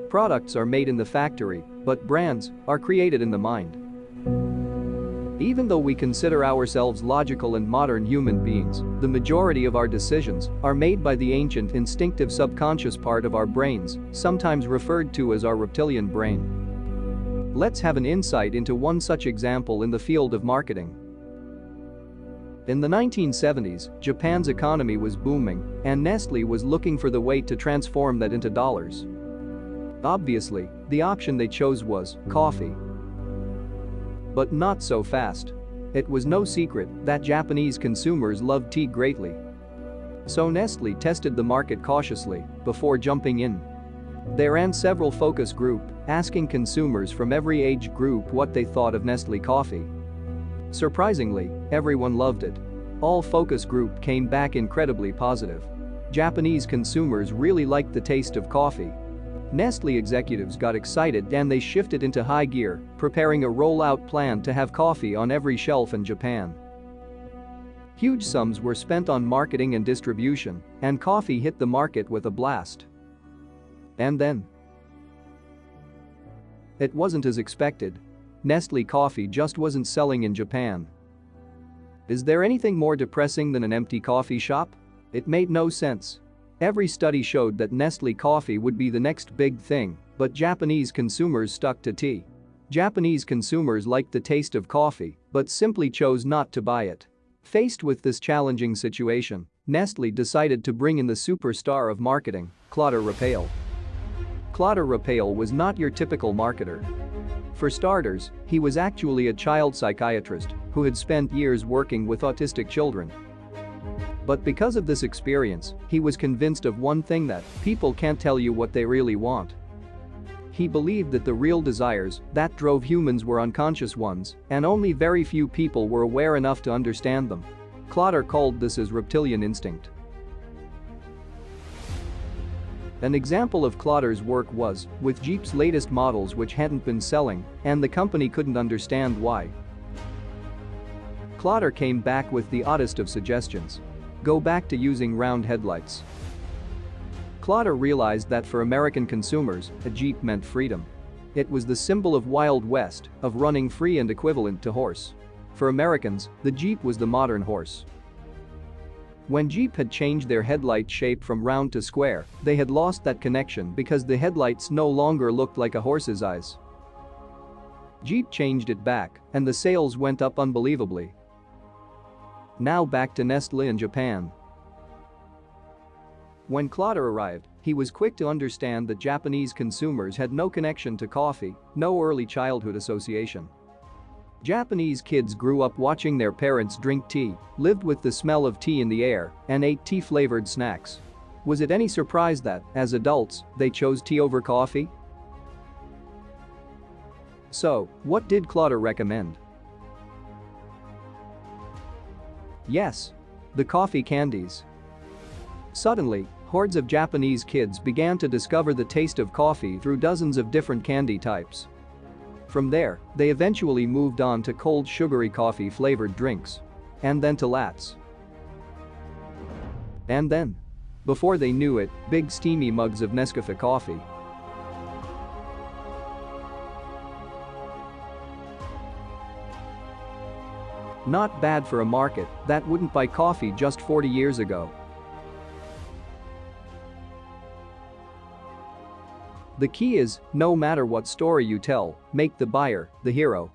Products are made in the factory, but brands are created in the mind. Even though we consider ourselves logical and modern human beings, the majority of our decisions are made by the ancient instinctive subconscious part of our brains, sometimes referred to as our reptilian brain. Let's have an insight into one such example in the field of marketing. In the 1970s, Japan's economy was booming, and Nestle was looking for the way to transform that into dollars. Obviously, the option they chose was coffee. But not so fast. It was no secret that Japanese consumers loved tea greatly. So Nestle tested the market cautiously before jumping in. They ran several focus groups, asking consumers from every age group what they thought of Nestle coffee. Surprisingly, everyone loved it. All focus group came back incredibly positive. Japanese consumers really liked the taste of coffee. Nestle executives got excited and they shifted into high gear, preparing a rollout plan to have coffee on every shelf in Japan. Huge sums were spent on marketing and distribution, and coffee hit the market with a blast. And then it wasn't as expected. Nestle coffee just wasn't selling in Japan. Is there anything more depressing than an empty coffee shop? It made no sense. Every study showed that Nestle coffee would be the next big thing, but Japanese consumers stuck to tea. Japanese consumers liked the taste of coffee, but simply chose not to buy it. Faced with this challenging situation, Nestle decided to bring in the superstar of marketing, Clotaire Rapaille. Clotaire Rapaille was not your typical marketer. For starters, he was actually a child psychiatrist who had spent years working with autistic children. But because of this experience, he was convinced of one thing: that people can't tell you what they really want. He believed that the real desires that drove humans were unconscious ones, and only very few people were aware enough to understand them. Clotaire called this as reptilian instinct. An example of Clotaire's work was with Jeep's latest models, which hadn't been selling, and the company couldn't understand why. Clotaire came back with the oddest of suggestions: go back to using round headlights. Clotaire realized that for American consumers, a Jeep meant freedom. It was the symbol of Wild West, of running free and equivalent to horse. For Americans, the Jeep was the modern horse. When Jeep had changed their headlight shape from round to square, they had lost that connection because the headlights no longer looked like a horse's eyes. Jeep changed it back, and the sales went up unbelievably. Now back to Nestle in Japan. When Clotaire arrived, he was quick to understand that Japanese consumers had no connection to coffee, no early childhood association. Japanese kids grew up watching their parents drink tea, lived with the smell of tea in the air, and ate tea-flavored snacks. Was it any surprise that, as adults, they chose tea over coffee? So, what did Clotaire recommend? Yes, the coffee candies. Suddenly, hordes of Japanese kids began to discover the taste of coffee through dozens of different candy types. From there, they eventually moved on to cold sugary coffee-flavored drinks. And then to lattes. And then, before they knew it, big steamy mugs of Nescafe coffee. Not bad for a market that wouldn't buy coffee just 40 years ago. The key is, no matter what story you tell, make the buyer the hero.